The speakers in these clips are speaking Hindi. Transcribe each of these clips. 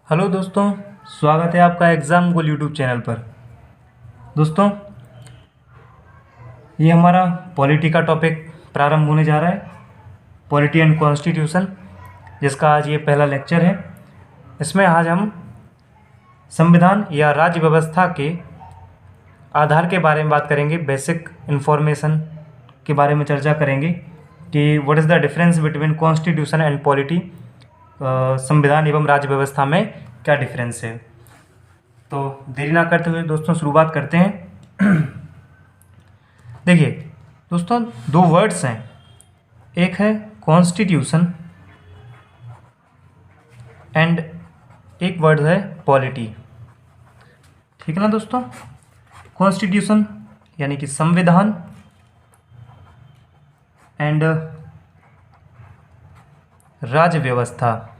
हेलो दोस्तों, स्वागत है आपका एग्ज़ाम गोल यूट्यूब चैनल पर। दोस्तों, ये हमारा पॉलिटी का टॉपिक प्रारंभ होने जा रहा है, पॉलिटी एंड कॉन्स्टिट्यूशन, जिसका आज ये पहला लेक्चर है। इसमें आज हम संविधान या राज्य व्यवस्था के आधार के बारे में बात करेंगे, बेसिक इन्फॉर्मेशन के बारे में चर्चा करेंगे कि what is the difference between constitution and polity. संविधान एवं राज्य व्यवस्था में क्या डिफरेंस है। तो देरी ना करते हुए दोस्तों शुरुआत करते हैं। देखिए दोस्तों, दो वर्ड्स हैं, एक है कॉन्स्टिट्यूशन एंड एक वर्ड है पॉलिटी। ठीक है ना दोस्तों। कॉन्स्टिट्यूशन यानी कि संविधान एंड राज्य व्यवस्था।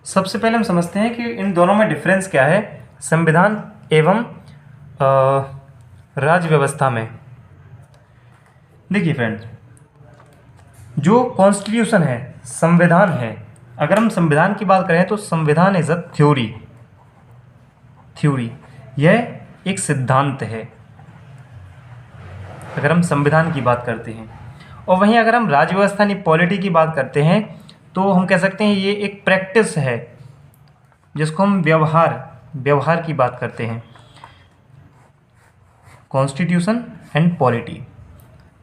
सबसे पहले हम समझते हैं कि इन दोनों में डिफरेंस क्या है संविधान एवं राज्य व्यवस्था में। देखिए फ्रेंड्स, जो कॉन्स्टिट्यूशन है, संविधान है, अगर हम संविधान की बात करें तो संविधान इज अ थ्योरी। यह एक सिद्धांत है अगर हम संविधान की बात करते हैं। और वहीं अगर हम राज्य व्यवस्था यानी पॉलिटी की बात करते हैं तो हम कह सकते हैं ये एक प्रैक्टिस है, जिसको हम व्यवहार की बात करते हैं। Constitution and polity.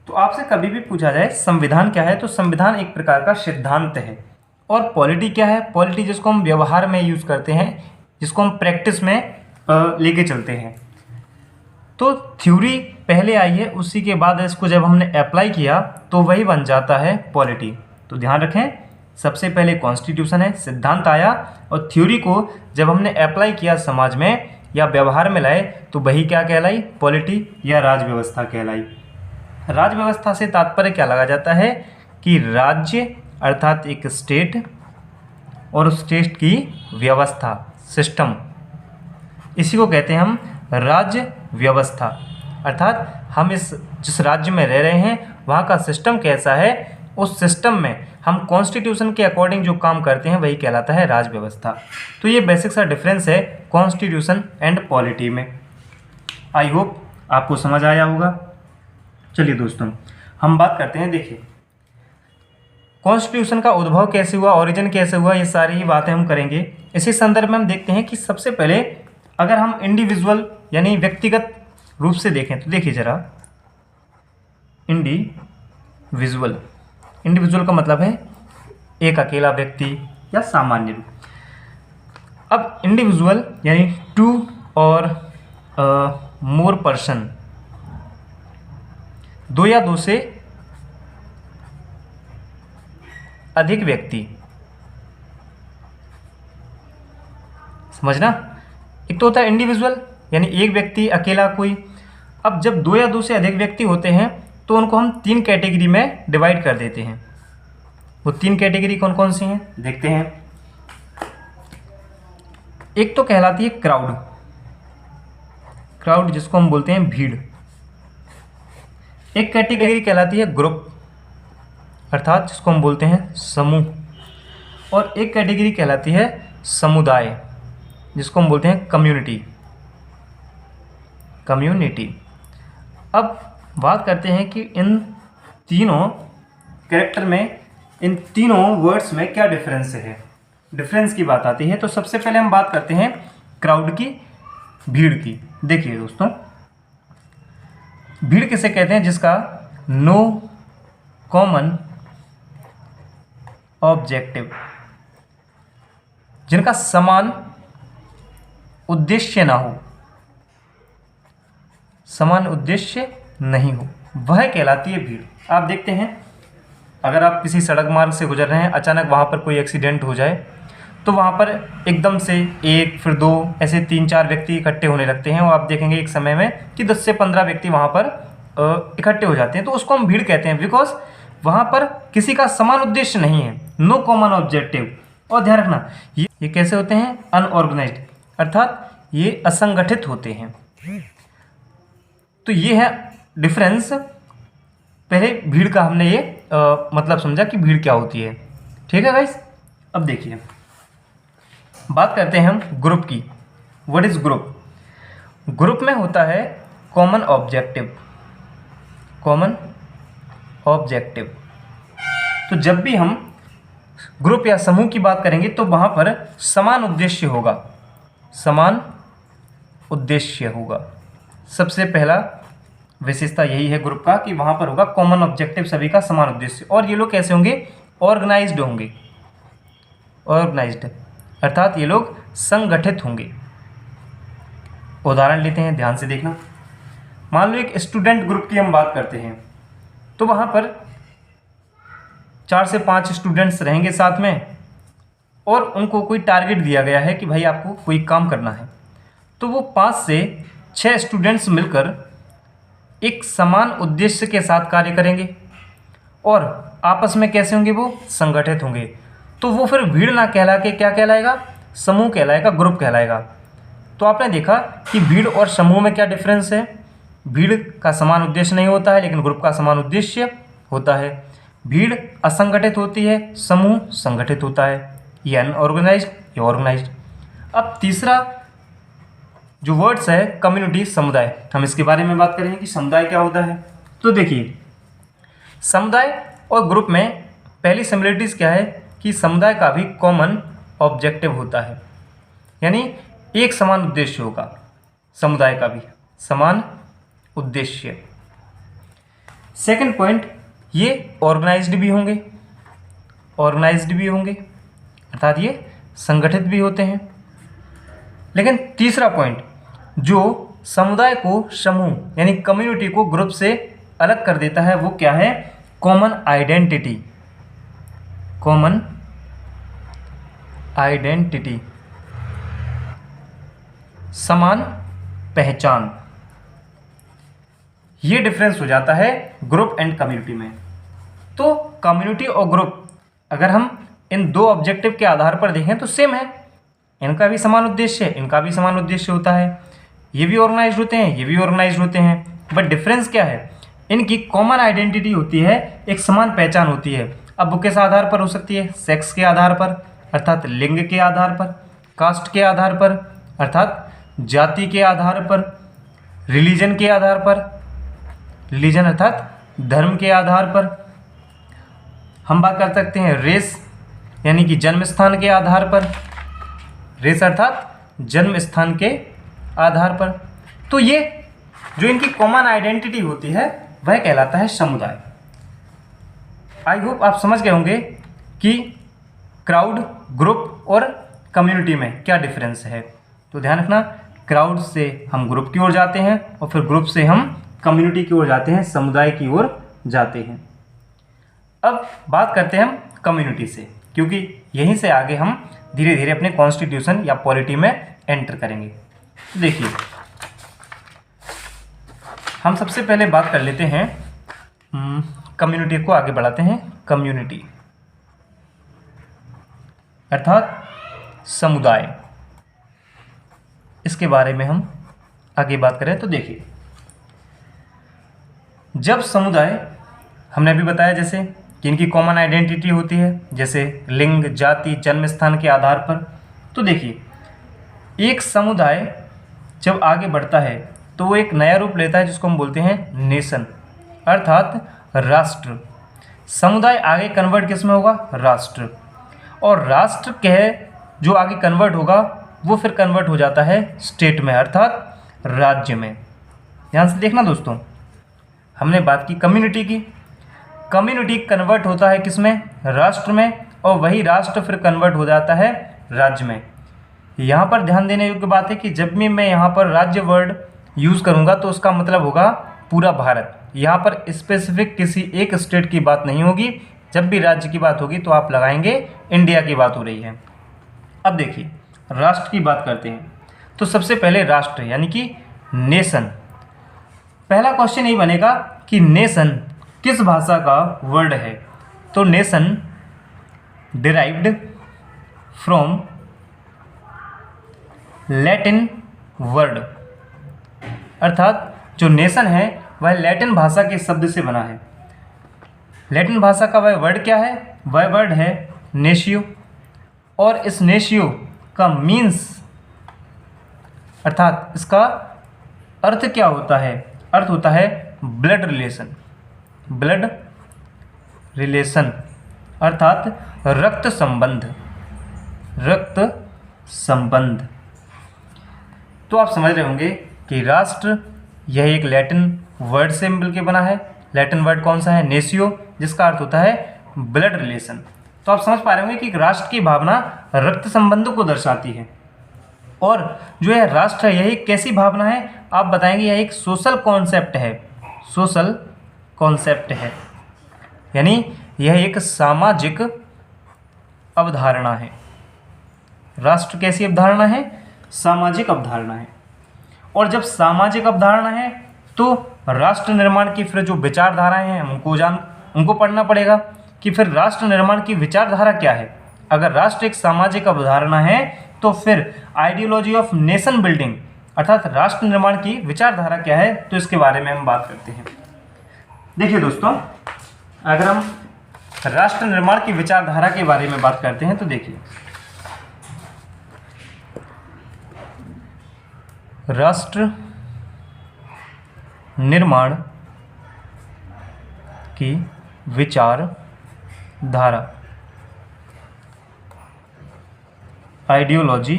तो आपसे कभी भी पूछा जाए संविधान क्या है, तो संविधान एक प्रकार का सिद्धांत है। और पॉलिटी क्या है? पॉलिटी जिसको हम व्यवहार में यूज़ करते हैं, जिसको हम प्रैक्टिस में लेके चलते हैं। तो थ्योरी पहले आई है, उसी के बाद इसको जब हमने अप्लाई किया तो वही बन जाता है पॉलिटी। तो ध्यान रखें, सबसे पहले कॉन्स्टिट्यूशन है, सिद्धांत आया, और थ्योरी को जब हमने अप्लाई किया समाज में या व्यवहार में लाए तो वही क्या कहलाई? पॉलिटी या राज्य व्यवस्था कहलाई। राज्य व्यवस्था से तात्पर्य क्या लगा जाता है कि राज्य अर्थात एक स्टेट और उस स्टेट की व्यवस्था, सिस्टम, इसी को कहते हैं हम राज्य व्यवस्था। अर्थात हम जिस राज्य में रह रहे हैं वहाँ का सिस्टम कैसा है, उस सिस्टम में हम कॉन्स्टिट्यूशन के अकॉर्डिंग जो काम करते हैं वही कहलाता है राज्य व्यवस्था। तो ये बेसिक सा डिफरेंस है कॉन्स्टिट्यूशन एंड पॉलिटी में। आई होप आपको समझ आया होगा। चलिए दोस्तों, हम बात करते हैं। देखिए, कॉन्स्टिट्यूशन का उद्भव कैसे हुआ, ओरिजिन कैसे हुआ, ये सारी ही बातें हम करेंगे। इसी संदर्भ में हम देखते हैं कि सबसे पहले अगर हम इंडिविजुअल यानी व्यक्तिगत रूप से देखें तो देखिए जरा, इंडिविजुअल का मतलब है एक अकेला व्यक्ति या सामान्य रूप। अब इंडिविजुअल यानी टू और मोर पर्सन, दो या दो से अधिक व्यक्ति। समझना, एक तो होता है इंडिविजुअल यानी एक व्यक्ति अकेला कोई। अब जब दो या दो से अधिक व्यक्ति होते हैं तो उनको हम तीन कैटेगरी में डिवाइड कर देते हैं। वो तीन कैटेगरी कौन कौन सी हैं देखते हैं। एक तो कहलाती है क्राउड जिसको हम बोलते हैं भीड़। एक कैटेगरी कहलाती है ग्रुप अर्थात जिसको हम बोलते हैं समूह। और एक कैटेगरी कहलाती है समुदाय जिसको हम बोलते हैं कम्युनिटी। अब बात करते हैं कि इन तीनों कैरेक्टर में, इन तीनों वर्ड्स में क्या डिफरेंस है। डिफरेंस की बात आती है तो सबसे पहले हम बात करते हैं क्राउड की, भीड़ की। देखिए दोस्तों, भीड़ किसे कहते हैं? जिसका नो कॉमन ऑब्जेक्टिव, जिनका समान उद्देश्य ना हो, समान उद्देश्य नहीं हो, वह कहलाती है भीड़। आप देखते हैं, अगर आप किसी सड़क मार्ग से गुजर रहे हैं, अचानक वहाँ पर कोई एक्सीडेंट हो जाए तो वहाँ पर एकदम से एक, फिर दो, ऐसे तीन चार व्यक्ति इकट्ठे होने लगते हैं। और आप देखेंगे एक समय में कि 10 से 15 व्यक्ति वहाँ पर इकट्ठे हो जाते हैं। तो उसको हम भीड़ कहते हैं, बिकॉज वहाँ पर किसी का समान उद्देश्य नहीं है, नो कॉमन ऑब्जेक्टिव। और ध्यान रखना, ये कैसे होते हैं? अनऑर्गेनाइज्ड, अर्थात ये असंगठित होते हैं। तो ये है डिफरेंस। पहले भीड़ का हमने ये मतलब समझा कि भीड़ क्या होती है। ठीक है गाइस। अब देखिए, बात करते हैं हम ग्रुप की। What is group? ग्रुप में होता है कॉमन ऑब्जेक्टिव। Common objective. तो जब भी हम ग्रुप या समूह की बात करेंगे तो वहाँ पर समान उद्देश्य होगा। समान उद्देश्य होगा। सबसे पहला विशेषता यही है ग्रुप का कि वहाँ पर होगा कॉमन ऑब्जेक्टिव, सभी का समान उद्देश्य। और ये लोग कैसे होंगे? ऑर्गेनाइज्ड होंगे। ऑर्गेनाइज्ड अर्थात ये लोग संगठित होंगे। उदाहरण लेते हैं, ध्यान से देखना। मान लो एक स्टूडेंट ग्रुप की हम बात करते हैं, तो वहाँ पर 4 से 5 स्टूडेंट्स रहेंगे साथ में, और उनको कोई टारगेट दिया गया है कि भाई आपको कोई काम करना है। तो वो 5 से 6 स्टूडेंट्स मिलकर एक समान उद्देश्य के साथ कार्य करेंगे और आपस में कैसे होंगे? वो संगठित होंगे। तो वो फिर भीड़ ना कहला के क्या कहलाएगा? समूह कहलाएगा, ग्रुप कहलाएगा। तो आपने देखा कि भीड़ और समूह में क्या डिफरेंस है? भीड़ का समान उद्देश्य नहीं होता है, लेकिन ग्रुप का समान उद्देश्य होता है। भीड़ असंगठित होती है, समूह संगठित होता है। ये अनऑर्गेनाइज्ड, ये ऑर्गेनाइज्ड। अब तीसरा जो वर्ड्स है कम्युनिटी, समुदाय, हम इसके बारे में बात करेंगे कि समुदाय क्या होता है। तो देखिए, समुदाय और ग्रुप में पहली सिमिलरिटीज़ क्या है कि समुदाय का भी कॉमन ऑब्जेक्टिव होता है, यानी एक समान उद्देश्य होगा। समुदाय का भी समान उद्देश्य। सेकंड पॉइंट, ये ऑर्गेनाइज्ड भी होंगे। ऑर्गेनाइज्ड भी होंगे अर्थात ये संगठित भी होते हैं। लेकिन तीसरा पॉइंट, जो समुदाय को समूह यानी कम्युनिटी को ग्रुप से अलग कर देता है, वो क्या है? Common identity. कॉमन आइडेंटिटी, समान पहचान। ये डिफरेंस हो जाता है ग्रुप एंड कम्युनिटी में। तो कम्युनिटी और ग्रुप अगर हम इन दो ऑब्जेक्टिव के आधार पर देखें तो सेम है। इनका भी समान उद्देश्य है, इनका भी समान उद्देश्य होता है। ये भी ऑर्गेनाइज्ड होते हैं, ये भी ऑर्गेनाइज्ड होते हैं। बट डिफरेंस क्या है? इनकी कॉमन आइडेंटिटी होती है, एक समान पहचान होती है। अब वो किस आधार पर हो सकती है? सेक्स के आधार पर अर्थात लिंग के आधार पर, कास्ट के आधार पर अर्थात जाति के आधार पर, रिलीजन के आधार पर, रिलीजन अर्थात धर्म के आधार पर। हम बात कर सकते हैं रेस यानी कि जन्म स्थान के आधार पर, रेस अर्थात जन्म स्थान के आधार पर। तो ये जो इनकी कॉमन आइडेंटिटी होती है वह कहलाता है समुदाय। आई होप आप समझ गए होंगे कि क्राउड, ग्रुप और कम्युनिटी में क्या डिफरेंस है। तो ध्यान रखना, क्राउड से हम ग्रुप की ओर जाते हैं और फिर ग्रुप से हम कम्युनिटी की ओर जाते हैं, समुदाय की ओर जाते हैं। अब बात करते हैं हम कम्युनिटी से, क्योंकि यहीं से आगे हम धीरे धीरे अपने कॉन्स्टिट्यूशन या पॉलिटी में एंटर करेंगे। देखिए, हम सबसे पहले बात कर लेते हैं कम्युनिटी को आगे बढ़ाते हैं। कम्युनिटी अर्थात समुदाय, इसके बारे में हम आगे बात करें तो देखिए, जब समुदाय, हमने अभी बताया जैसे कि इनकी कॉमन आइडेंटिटी होती है, जैसे लिंग, जाति, जन्म स्थान के आधार पर। तो देखिए, एक समुदाय जब आगे बढ़ता है तो वो एक नया रूप लेता है जिसको हम बोलते हैं नेशन अर्थात राष्ट्र। समुदाय आगे कन्वर्ट किस में होगा? राष्ट्र। और राष्ट्र के जो आगे कन्वर्ट होगा वो फिर कन्वर्ट हो जाता है स्टेट में अर्थात राज्य में। ध्यान से देखना दोस्तों, हमने बात की कम्युनिटी की। कम्युनिटी कन्वर्ट होता है किस में? राष्ट्र में, और वही राष्ट्र फिर कन्वर्ट हो जाता है राज्य में। यहाँ पर ध्यान देने योग्य बात है कि जब भी मैं यहाँ पर राज्य वर्ड यूज़ करूँगा तो उसका मतलब होगा पूरा भारत। यहाँ पर स्पेसिफिक किसी एक स्टेट की बात नहीं होगी। जब भी राज्य की बात होगी तो आप लगाएंगे इंडिया की बात हो रही है। अब देखिए, राष्ट्र की बात करते हैं। तो सबसे पहले राष्ट्र यानी कि नेशन। पहला क्वेश्चन ये बनेगा कि नेशन किस भाषा का वर्ड है? तो nation derived from Latin word, अर्थात जो नेशन है वह लैटिन भाषा के शब्द से बना है। लैटिन भाषा का वह वर्ड क्या है? वह वर्ड है नेशियो। और इस नेशियो का मीन्स अर्थात इसका अर्थ क्या होता है? अर्थ होता है ब्लड रिलेशन। ब्लड रिलेशन अर्थात रक्त संबंध। रक्त संबंध। तो आप समझ रहे होंगे कि राष्ट्र यह एक लैटिन वर्ड से मिलकर बना है। लैटिन वर्ड कौन सा है? नेशियो, जिसका अर्थ होता है ब्लड रिलेशन। तो आप समझ पा रहे होंगे कि राष्ट्र की भावना रक्त संबंध को दर्शाती है। और जो यह राष्ट्र है यह एक कैसी भावना है? आप बताएंगे यह एक सोशल कॉन्सेप्ट है। सोशल कॉन्सेप्ट है, यानी यह एक सामाजिक अवधारणा है। राष्ट्र कैसी अवधारणा है? सामाजिक अवधारणा है। और जब सामाजिक अवधारणा है तो राष्ट्र निर्माण की फिर जो विचारधाराएं हैं उनको पढ़ना पड़ेगा कि फिर राष्ट्र निर्माण की विचारधारा क्या है। अगर राष्ट्र एक सामाजिक अवधारणा है तो फिर आइडियोलॉजी ऑफ नेशन बिल्डिंग अर्थात राष्ट्र निर्माण की विचारधारा क्या है, तो इसके बारे में हम बात करते हैं। देखिए दोस्तों, अगर हम राष्ट्र निर्माण की विचारधारा के बारे में बात करते हैं तो देखिए, राष्ट्र निर्माण की विचारधारा ideology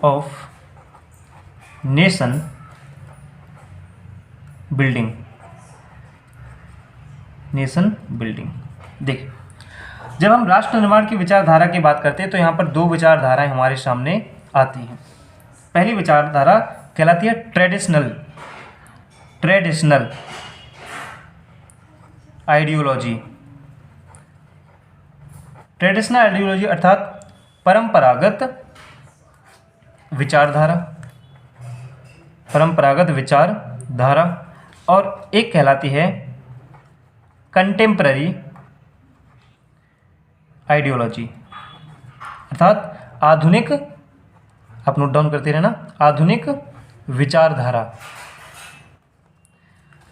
of nation building. Nation building. देखिए, जब हम राष्ट्र निर्माण की विचारधारा की बात करते हैं तो यहाँ पर दो विचारधाराएं हमारे सामने आती हैं। पहली विचारधारा कहलाती है ट्रेडिशनल आइडियोलॉजी। ट्रेडिशनल आइडियोलॉजी अर्थात परंपरागत विचारधारा। परंपरागत विचारधारा। और एक कहलाती है कंटेम्पररी आइडियोलॉजी अर्थात आधुनिक, आप नोट डाउन करते रहना, आधुनिक विचारधारा।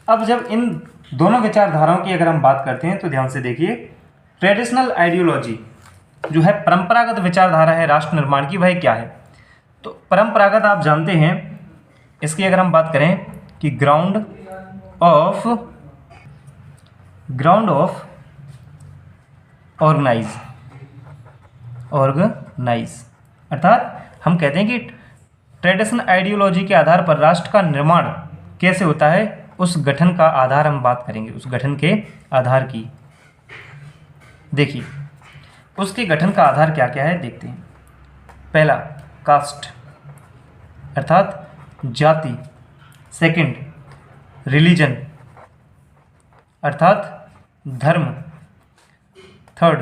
अब जब इन दोनों विचारधाराओं की अगर हम बात करते हैं तो ध्यान से देखिए, ट्रेडिशनल आइडियोलॉजी जो है परंपरागत विचारधारा है राष्ट्र निर्माण की, वह क्या है? तो परंपरागत आप जानते हैं, इसकी अगर हम बात करें कि ग्राउंड ऑफ ऑर्गेनाइज अर्थात हम कहते हैं कि ट्रेडिशनल आइडियोलॉजी के आधार पर राष्ट्र का निर्माण कैसे होता है, उस गठन का आधार हम बात करेंगे, उस गठन के आधार की। देखिए, उसके गठन का आधार क्या क्या है देखते हैं। पहला कास्ट अर्थात जाति। सेकंड रिलीजन अर्थात धर्म। थर्ड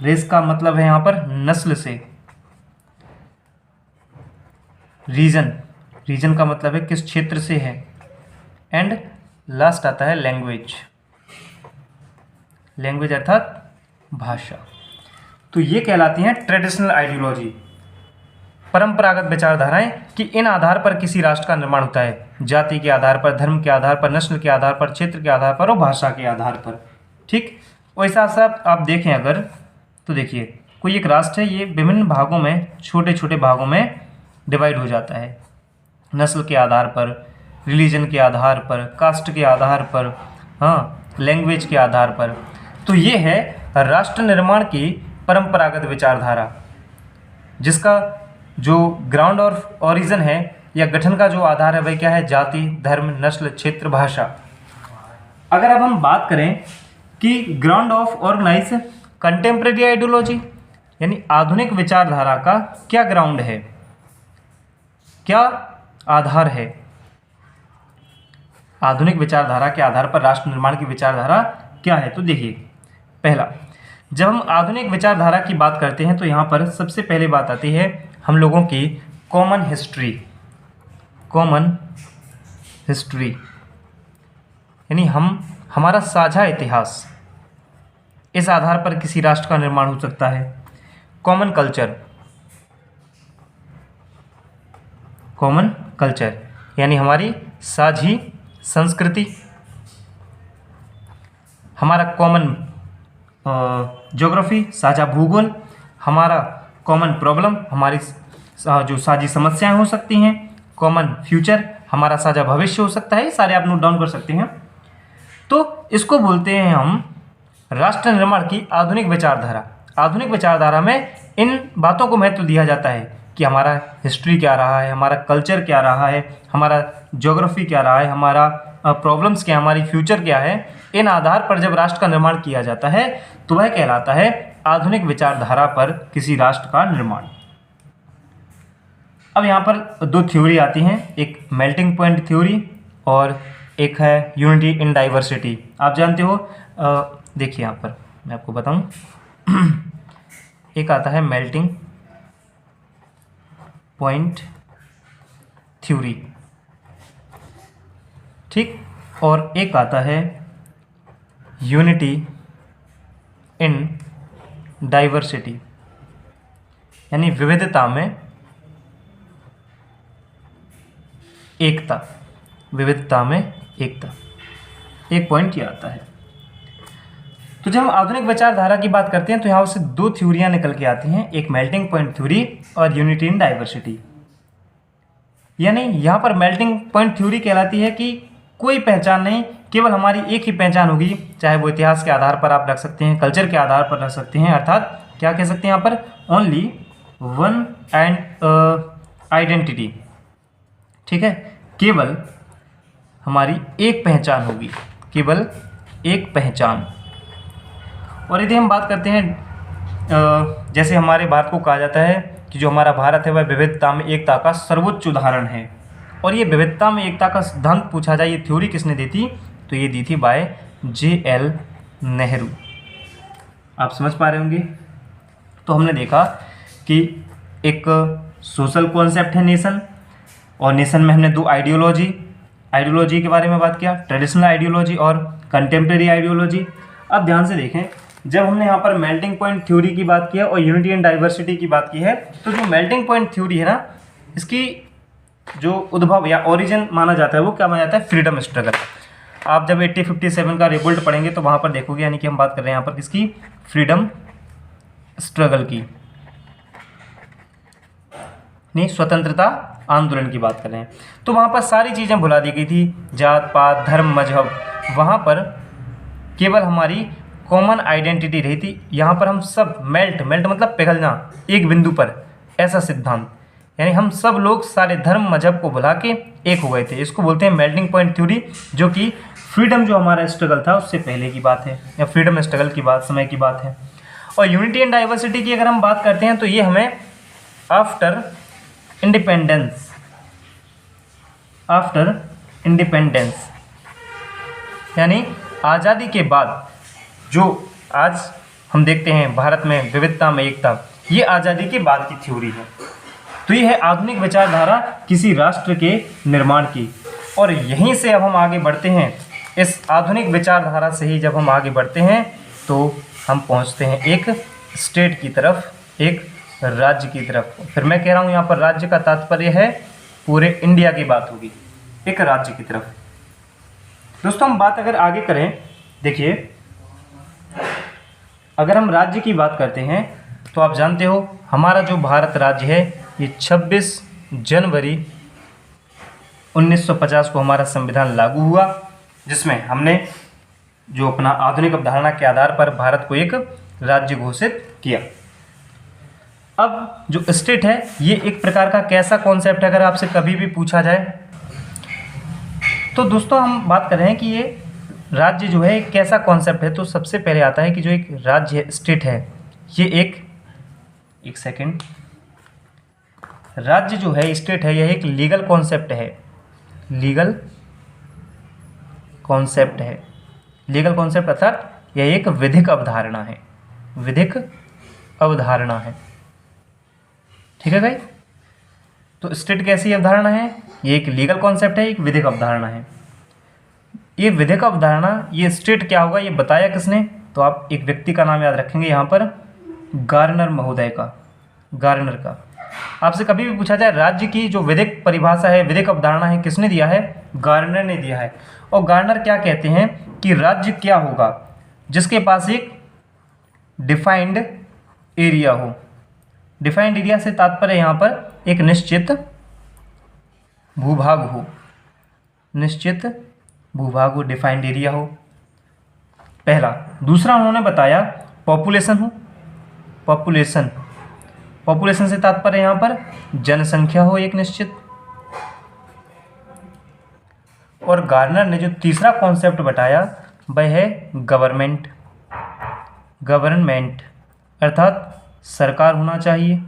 रेस का मतलब है यहाँ पर नस्ल से। रीजन का मतलब है किस क्षेत्र से है। एंड लास्ट आता है लैंग्वेज अर्थात भाषा। तो ये कहलाती हैं ट्रेडिशनल आइडियोलॉजी, परंपरागत विचारधाराएं कि इन आधार पर किसी राष्ट्र का निर्माण होता है, जाति के आधार पर, धर्म के आधार पर, नस्ल के आधार पर, क्षेत्र के आधार पर और भाषा के आधार पर। ठीक, वैसा आप देखें अगर तो देखिए, कोई एक राष्ट्र है, ये विभिन्न भागों में, छोटे छोटे भागों में डिवाइड हो जाता है, नस्ल के आधार पर, रिलीजन के आधार पर, कास्ट के आधार पर, हाँ, लैंग्वेज के आधार पर। तो ये है राष्ट्र निर्माण की परंपरागत विचारधारा, जिसका जो ग्राउंड और ओरिजिन है या गठन का जो आधार है वह क्या है? जाति, धर्म, नस्ल, क्षेत्र, भाषा। अगर अब हम बात करें कि ground of organise contemporary ideology यानी आधुनिक विचारधारा का क्या ग्राउंड है, क्या आधार है? आधुनिक विचारधारा के आधार पर राष्ट्र निर्माण की विचारधारा क्या है? तो देखिए, पहला, जब हम आधुनिक विचारधारा की बात करते हैं तो यहाँ पर सबसे पहले बात आती है हम लोगों की कॉमन हिस्ट्री यानी हमारा साझा इतिहास, इस आधार पर किसी राष्ट्र का निर्माण हो सकता है। कॉमन कल्चर यानी हमारी साझी संस्कृति, हमारा कॉमन ज्योग्राफी, साझा भूगोल, हमारा कॉमन प्रॉब्लम, हमारी जो साझी समस्याएं हो सकती हैं, कॉमन फ्यूचर, हमारा साझा भविष्य हो सकता है। ये सारे आप नोट डाउन कर सकते हैं। तो इसको बोलते हैं हम राष्ट्र निर्माण की आधुनिक विचारधारा। आधुनिक विचारधारा में इन बातों को महत्व दिया जाता है कि हमारा हिस्ट्री क्या रहा है, हमारा कल्चर क्या रहा है, हमारा ज्योग्राफी क्या रहा है, हमारा प्रॉब्लम्स क्या, हमारी फ्यूचर क्या है। इन आधार पर जब राष्ट्र का निर्माण किया जाता है तो वह कहलाता है आधुनिक विचारधारा पर किसी राष्ट्र का निर्माण। अब यहाँ पर दो थ्योरी आती हैं, एक मेल्टिंग पॉइंट थ्योरी और एक है यूनिटी इन डाइवर्सिटी। आप जानते हो, देखिए यहाँ पर मैं आपको बताऊँ एक आता है मेल्टिंग पॉइंट थ्योरी, ठीक, और एक आता है यूनिटी इन डाइवर्सिटी, यानी विविधता में एकता, विविधता में एकता। एक पॉइंट ये आता है। तो जब हम आधुनिक विचारधारा की बात करते हैं तो यहाँ से दो थ्योरियाँ निकल के आती हैं, एक मेल्टिंग पॉइंट थ्योरी और यूनिटी इन डाइवर्सिटी। यानी यहाँ पर मेल्टिंग पॉइंट थ्योरी कहलाती है कि कोई पहचान नहीं, केवल हमारी एक ही पहचान होगी, चाहे वो इतिहास के आधार पर आप रख सकते हैं, कल्चर के आधार पर रख सकते हैं, अर्थात क्या कह सकते हैं यहाँ पर, ओनली वन एंड आइडेंटिटी, ठीक है, केवल हमारी एक पहचान होगी, केवल एक पहचान। और यदि हम बात करते हैं जैसे हमारे भारत को कहा जाता है कि जो हमारा भारत है वह विविधता में एकता का सर्वोच्च उदाहरण है, और ये विविधता में एकता का सिद्धांत पूछा जाए ये थ्योरी किसने दी थी, तो ये दी थी बाय J.L. नेहरू। आप समझ पा रहे होंगे। तो हमने देखा कि एक सोशल कॉन्सेप्ट है नेशन, और नेशन में हमने दो आइडियोलॉजी के बारे में बात किया, ट्रेडिशनल आइडियोलॉजी और कंटेम्प्रेरी आइडियोलॉजी। अब ध्यान से देखें, जब हमने यहाँ पर मेल्टिंग पॉइंट थ्योरी की बात की है और यूनिटी एंड डाइवर्सिटी की बात की है, तो जो मेल्टिंग पॉइंट थ्योरी है ना, इसकी जो उद्भव या ओरिजिन माना जाता है वो क्या माना जाता है, फ्रीडम स्ट्रगल। आप जब 1857 का रिवोल्ट पढ़ेंगे तो वहाँ पर देखोगे, यानी कि हम बात कर रहे हैं यहाँ पर किसकी, फ्रीडम स्ट्रगल की, नहीं, स्वतंत्रता आंदोलन की बात कर रहे हैं। तो वहाँ पर सारी चीज़ें भुला दी गई थी, जात पात धर्म मजहब, वहाँ पर केवल हमारी कॉमन आइडेंटिटी रही थी। यहाँ पर हम सब मेल्ट मतलब पिघलना एक बिंदु पर, ऐसा सिद्धांत, यानी हम सब लोग सारे धर्म मजहब को भुला के एक हो गए थे। इसको बोलते हैं मेल्टिंग पॉइंट थ्योरी, जो कि फ्रीडम जो हमारा स्ट्रगल था उससे पहले की बात है, या फ्रीडम स्ट्रगल की बात, समय की बात है। और यूनिटी एंड डाइवर्सिटी की अगर हम बात करते हैं तो ये हमें आफ्टर इंडिपेंडेंस यानी आज़ादी के बाद जो आज हम देखते हैं भारत में विविधता में एकता, ये आज़ादी के बाद की थ्योरी है। तो ये है आधुनिक विचारधारा किसी राष्ट्र के निर्माण की। और यहीं से अब हम आगे बढ़ते हैं, इस आधुनिक विचारधारा से ही जब हम आगे बढ़ते हैं तो हम पहुंचते हैं एक स्टेट की तरफ, एक राज्य की तरफ। फिर मैं कह रहा हूँ यहाँ पर राज्य का तात्पर्य है पूरे इंडिया की बात होगी, एक राज्य की तरफ। दोस्तों हम बात अगर आगे करें, देखिए अगर हम राज्य की बात करते हैं तो आप जानते हो हमारा जो भारत राज्य है ये 26 जनवरी 1950 को हमारा संविधान लागू हुआ, जिसमें हमने जो अपना आधुनिक अवधारणा के आधार पर भारत को एक राज्य घोषित किया। अब जो स्टेट है ये एक प्रकार का कैसा कॉन्सेप्ट है, अगर आपसे कभी भी पूछा जाए तो दोस्तों हम बात कर रहे हैं कि ये राज्य जो है एक कैसा कॉन्सेप्ट है। तो सबसे पहले आता है कि जो एक राज्य है, स्टेट है, ये एक सेकेंड, राज्य जो है, स्टेट है, यह एक लीगल कॉन्सेप्ट है, लीगल कॉन्सेप्ट है। लीगल कॉन्सेप्ट अर्थात यह एक विधिक अवधारणा है, विधिक अवधारणा है, ठीक है भाई। तो स्टेट कैसी अवधारणा है, ये एक लीगल कॉन्सेप्ट है, एक विधिक अवधारणा है। ये विधिक अवधारणा, ये स्टेट क्या होगा ये बताया किसने, तो आप एक व्यक्ति का नाम याद रखेंगे यहाँ पर, गार्नर महोदय का, गार्नर का। आपसे कभी भी पूछा जाए राज्य की जो विधिक परिभाषा है, विधिक अवधारणा है, किसने दिया है, गार्नर ने दिया है। और गार्नर क्या कहते हैं कि राज्य क्या होगा, जिसके पास एक डिफाइंड एरिया हो, डिफाइंड एरिया से तात्पर्य यहाँ पर एक निश्चित भूभाग हो, निश्चित भूभाग हो, डिफाइंड एरिया हो, पहला। दूसरा उन्होंने बताया पॉपुलेशन हो, पॉपुलेशन, पॉपुलेशन से तात्पर्य यहाँ पर जनसंख्या हो एक निश्चित। और गार्नर ने जो तीसरा कॉन्सेप्ट बताया वह है गवर्नमेंट, गवर्नमेंट अर्थात सरकार होना चाहिए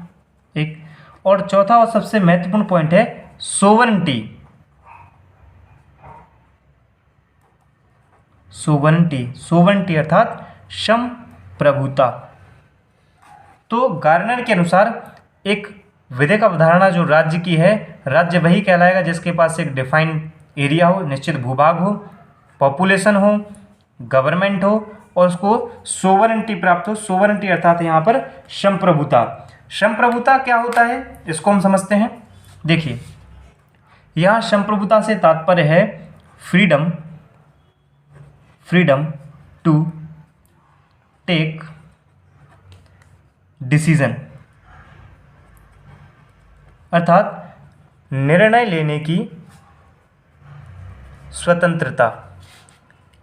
एक। और चौथा और सबसे महत्वपूर्ण पॉइंट है सोवरेनिटी, सोवरेनिटी, सोवरेनिटी अर्थात संप्रभुता। तो गार्नर के अनुसार एक विधिक अवधारणा जो राज्य की है, राज्य वही कहलाएगा जिसके पास एक डिफाइंड एरिया हो, निश्चित भूभाग हो, पॉपुलेशन हो, गवर्नमेंट हो और उसको सोवरेनिटी प्राप्त हो। सोवरेनिटी अर्थात यहाँ पर संप्रभुता। संप्रभुता क्या होता है इसको हम समझते हैं। देखिए यहाँ संप्रभुता से तात्पर्य है freedom, freedom to take decision अर्थात निर्णय लेने की स्वतंत्रता।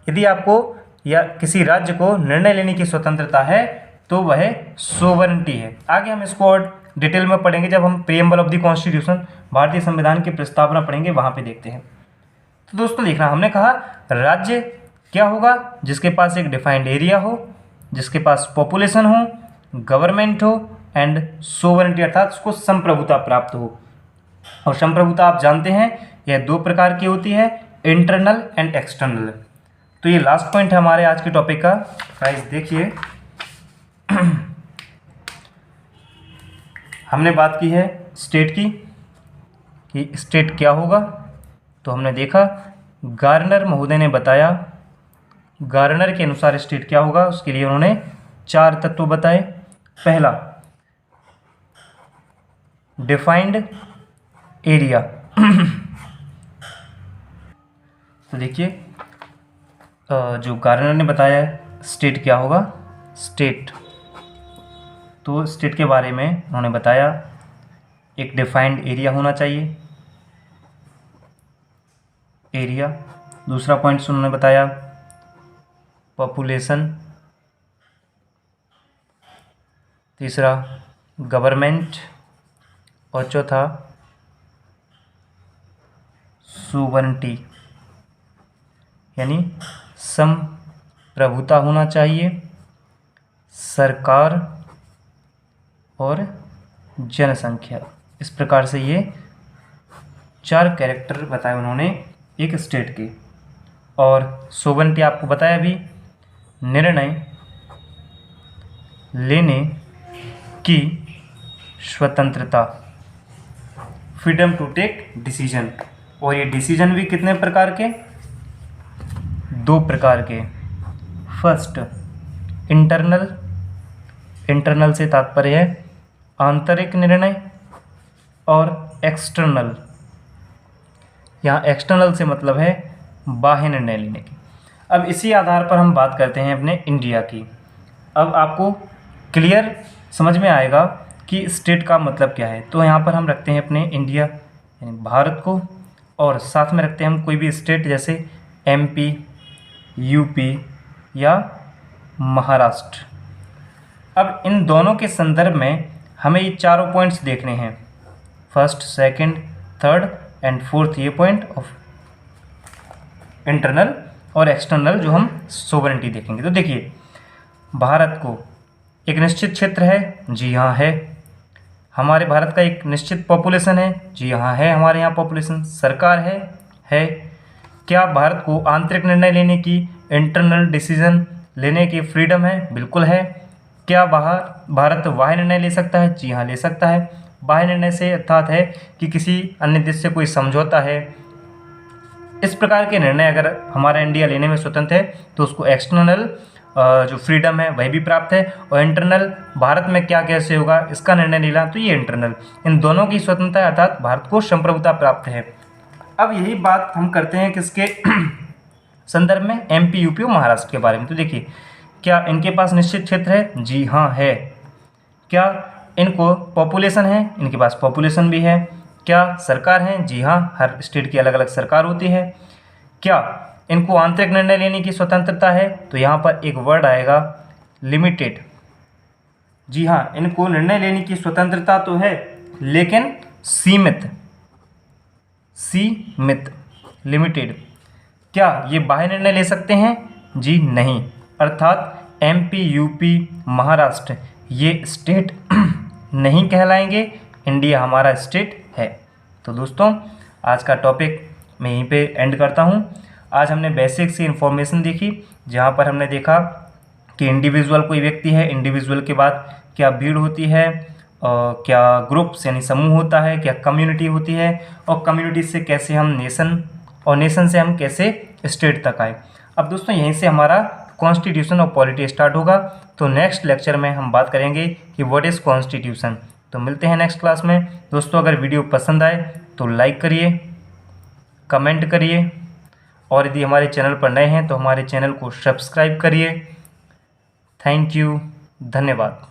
यदि आपको या किसी राज्य को निर्णय लेने की स्वतंत्रता है तो वह सोवरेनिटी है। आगे हम इसको और डिटेल में पढ़ेंगे जब हम प्रीएम्बल ऑफ द कॉन्स्टिट्यूशन, भारतीय संविधान की प्रस्तावना पढ़ेंगे, वहाँ पे देखते हैं। तो दोस्तों देखना, हमने कहा राज्य क्या होगा जिसके पास एक डिफाइंड एरिया हो, जिसके पास पॉपुलेशन हो, गवर्नमेंट हो एंड सोवरेनिटी अर्थात उसको संप्रभुता प्राप्त हो। और संप्रभुता आप जानते हैं यह दो प्रकार की होती है, इंटरनल एंड एक्सटर्नल। तो ये लास्ट पॉइंट है हमारे आज के टॉपिक का। गाइस देखिए हमने बात की है स्टेट की कि स्टेट क्या होगा। तो हमने देखा गार्नर महोदय ने बताया, गार्नर के अनुसार स्टेट क्या होगा, उसके लिए उन्होंने 4 तत्व बताए। पहला डिफाइंड एरिया तो देखिए जो गार्नर ने बताया स्टेट क्या होगा, स्टेट, तो स्टेट के बारे में उन्होंने बताया एक डिफाइंड एरिया होना चाहिए, एरिया। दूसरा पॉइंट उन्होंने बताया पॉपुलेशन, तीसरा गवर्नमेंट और चौथा सोवरेनिटी यानी संप्रभुता होना चाहिए, सरकार और जनसंख्या। इस प्रकार से ये 4 कैरेक्टर बताए उन्होंने एक स्टेट के। और सोवरेनिटी आपको बताया भी, निर्णय लेने की स्वतंत्रता, फ्रीडम टू टेक डिसीजन। और ये डिसीजन भी कितने प्रकार के, 2 प्रकार के। फर्स्ट इंटरनल, इंटरनल से तात्पर्य है आंतरिक निर्णय, और एक्सटर्नल, यहाँ एक्सटर्नल से मतलब है बाह्य निर्णय लेने की। अब इसी आधार पर हम बात करते हैं अपने इंडिया की। अब आपको क्लियर समझ में आएगा कि स्टेट का मतलब क्या है। तो यहाँ पर हम रखते हैं अपने इंडिया यानी भारत को, और साथ में रखते हैं हम कोई भी स्टेट जैसे MP, UP या महाराष्ट्र। अब इन दोनों के संदर्भ में हमें ये चारों पॉइंट्स देखने हैं, first, second, third and fourth, ये पॉइंट ऑफ इंटरनल और एक्सटर्नल जो हम सोवरेनिटी देखेंगे। तो देखिए भारत को एक निश्चित क्षेत्र है, जी हाँ है। हमारे भारत का एक निश्चित पॉपुलेशन है, जी हाँ है हमारे यहाँ पॉपुलेशन। सरकार है। क्या भारत को आंतरिक निर्णय लेने की, इंटरनल डिसीजन लेने की फ्रीडम है, बिल्कुल है। क्या भारत बाह्य निर्णय ले सकता है, जी हाँ ले सकता है। बाह्य निर्णय से अर्थात है कि किसी अन्य देश से कोई समझौता है, इस प्रकार के निर्णय अगर हमारा इंडिया लेने में स्वतंत्र है तो उसको एक्सटर्नल जो फ्रीडम है वह भी प्राप्त है। और इंटरनल भारत में क्या कैसे होगा इसका निर्णय लेना, तो ये इंटरनल, इन दोनों की स्वतंत्रता अर्थात भारत को संप्रभुता प्राप्त है। अब यही बात हम करते हैं किसके संदर्भ में, MP, UP और महाराष्ट्र के बारे में। तो देखिए क्या इनके पास निश्चित क्षेत्र है, जी हाँ है। क्या इनको पॉपुलेशन है, इनके पास पॉपुलेशन भी है। क्या सरकार है? जी हाँ, हर स्टेट की अलग अलग सरकार होती है। क्या इनको आंतरिक निर्णय लेने की स्वतंत्रता है? तो यहाँ पर एक वर्ड आएगा लिमिटेड। जी हाँ, इनको निर्णय लेने की स्वतंत्रता तो है लेकिन सीमित, लिमिटेड। क्या ये बाह्य निर्णय ले सकते हैं? जी नहीं। अर्थात एमपी, यूपी, महाराष्ट्र ये स्टेट नहीं कहलाएंगे, इंडिया हमारा स्टेट है। तो दोस्तों, आज का टॉपिक मैं यहीं पे एंड करता हूँ। आज हमने बेसिक सी इन्फॉर्मेशन देखी, जहाँ पर हमने देखा कि इंडिविजुअल कोई व्यक्ति है, इंडिविजुअल के बाद क्या भीड़ होती है, क्या ग्रुप्स यानी समूह होता है, क्या कम्युनिटी होती है, और कम्युनिटी से कैसे हम नेशन, और नेशन से हम कैसे स्टेट तक आए। अब दोस्तों, यहीं से हमारा कॉन्स्टिट्यूशन और पॉलिटी स्टार्ट होगा। तो नेक्स्ट लेक्चर में हम बात करेंगे कि व्हाट इज़ कॉन्स्टिट्यूशन। तो मिलते हैं नेक्स्ट क्लास में। दोस्तों, अगर वीडियो पसंद आए तो लाइक करिए, कमेंट करिए, और यदि हमारे चैनल पर नए हैं तो हमारे चैनल को सब्सक्राइब करिए। थैंक यू, धन्यवाद।